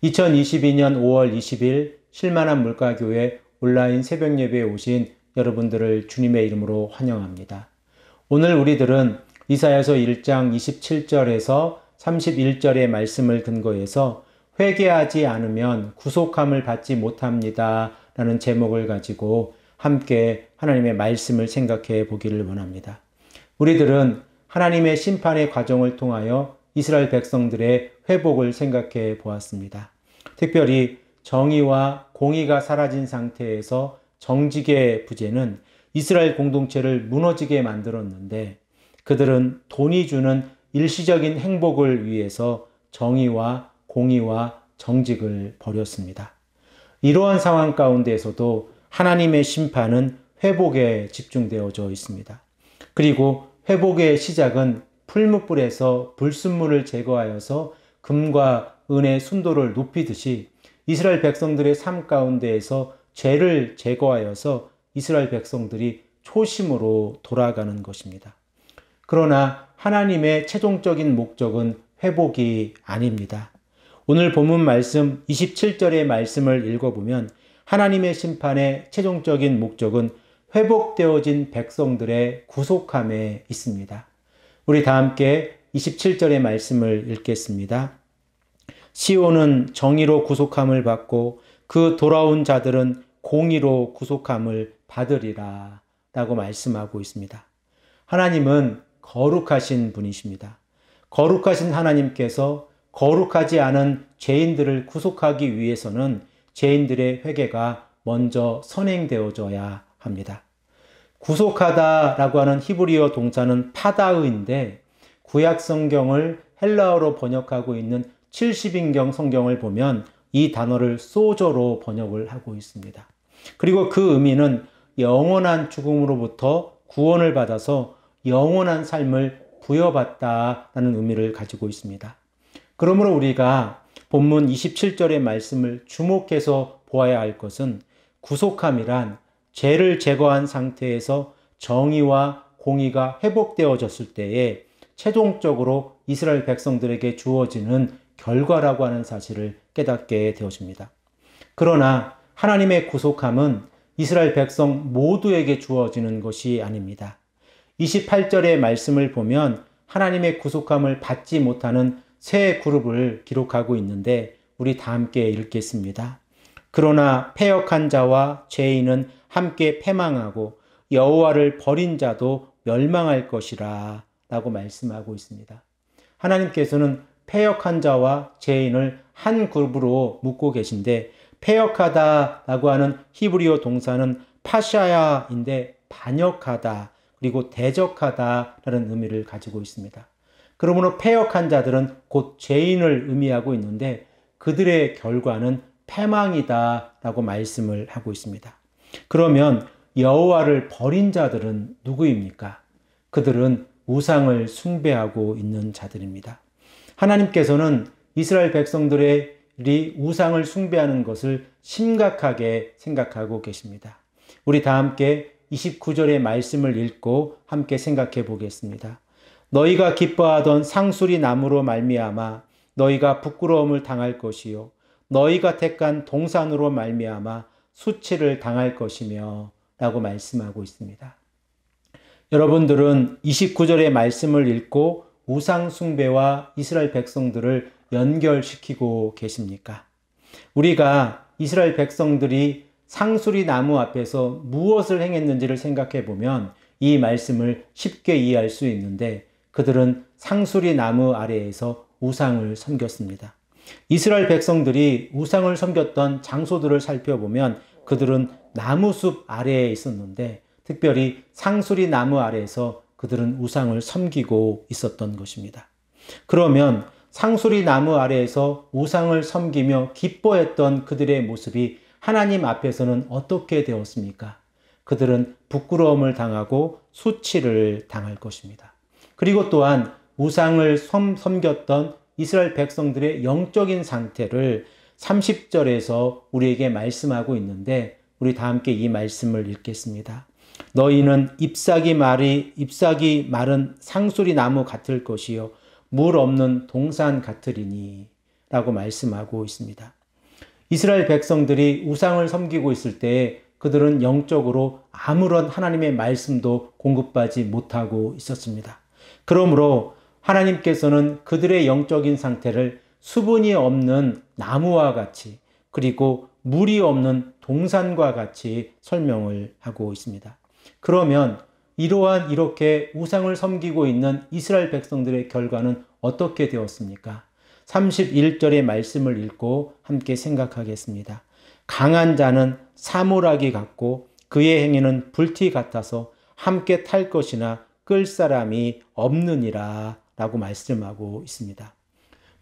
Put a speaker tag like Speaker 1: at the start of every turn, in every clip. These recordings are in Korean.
Speaker 1: 2022년 5월 20일 실만한 물가교회 온라인 새벽 예배에 오신 여러분들을 주님의 이름으로 환영합니다. 오늘 우리들은 이사야서 1장 27절에서 31절의 말씀을 근거해서 회개하지 않으면 구속함을 받지 못합니다 라는 제목을 가지고 함께 하나님의 말씀을 생각해 보기를 원합니다. 우리들은 하나님의 심판의 과정을 통하여 이스라엘 백성들의 회복을 생각해 보았습니다. 특별히 정의와 공의가 사라진 상태에서 정직의 부재는 이스라엘 공동체를 무너지게 만들었는데 그들은 돈이 주는 일시적인 행복을 위해서 정의와 공의와 정직을 버렸습니다. 이러한 상황 가운데에서도 하나님의 심판은 회복에 집중되어져 있습니다. 그리고 회복의 시작은 풀무불에서 불순물을 제거하여서 금과 은의 순도를 높이듯이 이스라엘 백성들의 삶 가운데에서 죄를 제거하여서 이스라엘 백성들이 초심으로 돌아가는 것입니다. 그러나 하나님의 최종적인 목적은 회복이 아닙니다. 오늘 본문 말씀 27절의 말씀을 읽어보면 하나님의 심판의 최종적인 목적은 회복되어진 백성들의 구속함에 있습니다. 우리 다 함께 27절의 말씀을 읽겠습니다. 시온은 정의로 구속함을 받고 그 돌아온 자들은 공의로 구속함을 받으리라 라고 말씀하고 있습니다. 하나님은 거룩하신 분이십니다. 거룩하신 하나님께서 거룩하지 않은 죄인들을 구속하기 위해서는 죄인들의 회개가 먼저 선행되어져야 합니다. 구속하다라고 하는 히브리어 동사는 파다의인데 구약 성경을 헬라어로 번역하고 있는 70인경 성경을 보면 이 단어를 소저로 번역을 하고 있습니다. 그리고 그 의미는 영원한 죽음으로부터 구원을 받아서 영원한 삶을 부여받다라는 의미를 가지고 있습니다. 그러므로 우리가 본문 27절의 말씀을 주목해서 보아야 할 것은 구속함이란 죄를 제거한 상태에서 정의와 공의가 회복되어졌을 때에 최종적으로 이스라엘 백성들에게 주어지는 결과라고 하는 사실을 깨닫게 되어집니다. 그러나 하나님의 구속함은 이스라엘 백성 모두에게 주어지는 것이 아닙니다. 28절의 말씀을 보면 하나님의 구속함을 받지 못하는 세 그룹을 기록하고 있는데 우리 다 함께 읽겠습니다. 그러나 패역한 자와 죄인은 함께 패망하고 여호와를 버린 자도 멸망할 것이라 라고 말씀하고 있습니다. 하나님께서는 패역한 자와 죄인을 한 그룹으로 묶고 계신데 패역하다라고 하는 히브리어 동사는 파샤야인데 반역하다 그리고 대적하다라는 의미를 가지고 있습니다. 그러므로 패역한 자들은 곧 죄인을 의미하고 있는데 그들의 결과는 패망이다라고 말씀을 하고 있습니다. 그러면 여호와를 버린 자들은 누구입니까? 그들은 우상을 숭배하고 있는 자들입니다. 하나님께서는 이스라엘 백성들이 우상을 숭배하는 것을 심각하게 생각하고 계십니다. 우리 다 함께 29절의 말씀을 읽고 함께 생각해 보겠습니다. 너희가 기뻐하던 상수리 나무로 말미암아 너희가 부끄러움을 당할 것이요 너희가 택한 동산으로 말미암아 수치를 당할 것이며 라고 말씀하고 있습니다. 여러분들은 29절의 말씀을 읽고 우상 숭배와 이스라엘 백성들을 연결시키고 계십니까? 우리가 이스라엘 백성들이 상수리 나무 앞에서 무엇을 행했는지를 생각해 보면 이 말씀을 쉽게 이해할 수 있는데 그들은 상수리 나무 아래에서 우상을 섬겼습니다. 이스라엘 백성들이 우상을 섬겼던 장소들을 살펴보면 그들은 나무숲 아래에 있었는데 특별히 상수리 나무 아래에서 그들은 우상을 섬기고 있었던 것입니다. 그러면 상수리 나무 아래에서 우상을 섬기며 기뻐했던 그들의 모습이 하나님 앞에서는 어떻게 되었습니까? 그들은 부끄러움을 당하고 수치를 당할 것입니다. 그리고 또한 우상을 섬겼던 이스라엘 백성들의 영적인 상태를 30절에서 우리에게 말씀하고 있는데 우리 다 함께 이 말씀을 읽겠습니다. 너희는 잎사귀 마른 상수리 나무 같을 것이요 물 없는 동산 같으리니 라고 말씀하고 있습니다. 이스라엘 백성들이 우상을 섬기고 있을 때 그들은 영적으로 아무런 하나님의 말씀도 공급받지 못하고 있었습니다. 그러므로 하나님께서는 그들의 영적인 상태를 수분이 없는 나무와 같이 그리고 물이 없는 동산과 같이 설명을 하고 있습니다. 그러면 이렇게 우상을 섬기고 있는 이스라엘 백성들의 결과는 어떻게 되었습니까? 31절의 말씀을 읽고 함께 생각하겠습니다. 강한 자는 사물하기 같고 그의 행위는 불티 같아서 함께 탈 것이나 끌 사람이 없느니라 라고 말씀하고 있습니다.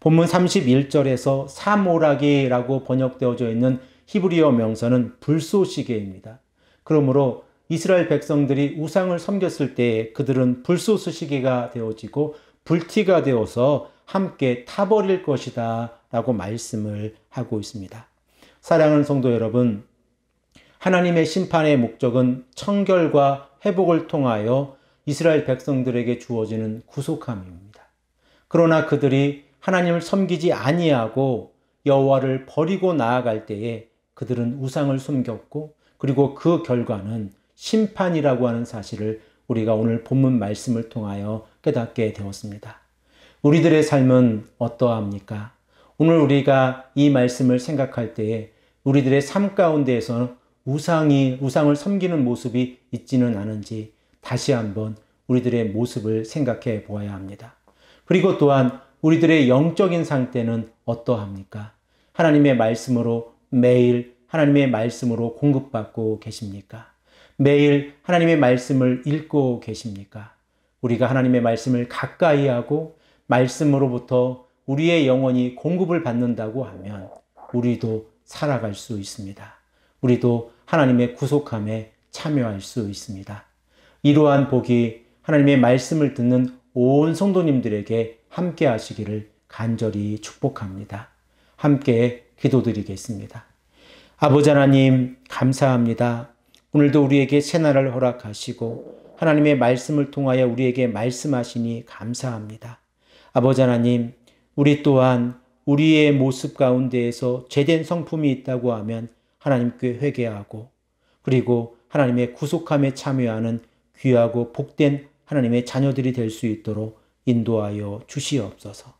Speaker 1: 본문 31절에서 사모라기라고 번역되어져 있는 히브리어 명사는 불쏘시개입니다. 그러므로 이스라엘 백성들이 우상을 섬겼을 때 그들은 불쏘시개가 되어지고 불티가 되어서 함께 타버릴 것이다 라고 말씀을 하고 있습니다. 사랑하는 성도 여러분, 하나님의 심판의 목적은 청결과 회복을 통하여 이스라엘 백성들에게 주어지는 구속함입니다. 그러나 그들이 하나님을 섬기지 아니하고 여호와를 버리고 나아갈 때에 그들은 우상을 숨겼고 그리고 그 결과는 심판이라고 하는 사실을 우리가 오늘 본문 말씀을 통하여 깨닫게 되었습니다. 우리들의 삶은 어떠합니까? 오늘 우리가 이 말씀을 생각할 때에 우리들의 삶 가운데에서 우상을 섬기는 모습이 있지는 않은지 다시 한번 우리들의 모습을 생각해 보아야 합니다. 그리고 또한 우리들의 영적인 상태는 어떠합니까? 하나님의 말씀으로 매일 하나님의 말씀으로 공급받고 계십니까? 매일 하나님의 말씀을 읽고 계십니까? 우리가 하나님의 말씀을 가까이 하고 말씀으로부터 우리의 영혼이 공급을 받는다고 하면 우리도 살아갈 수 있습니다. 우리도 하나님의 구속함에 참여할 수 있습니다. 이러한 복이 하나님의 말씀을 듣는 온 성도님들에게 함께 하시기를 간절히 축복합니다. 함께 기도드리겠습니다. 아버지 하나님 감사합니다. 오늘도 우리에게 새날을 허락하시고 하나님의 말씀을 통하여 우리에게 말씀하시니 감사합니다. 아버지 하나님, 우리 또한 우리의 모습 가운데에서 죄된 성품이 있다고 하면 하나님께 회개하고 그리고 하나님의 구속함에 참여하는 귀하고 복된 하나님의 자녀들이 될 수 있도록 인도하여 주시옵소서.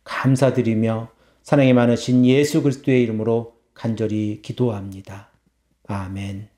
Speaker 1: 감사드리며 사랑이 많으신 예수 그리스도의 이름으로 간절히 기도합니다. 아멘.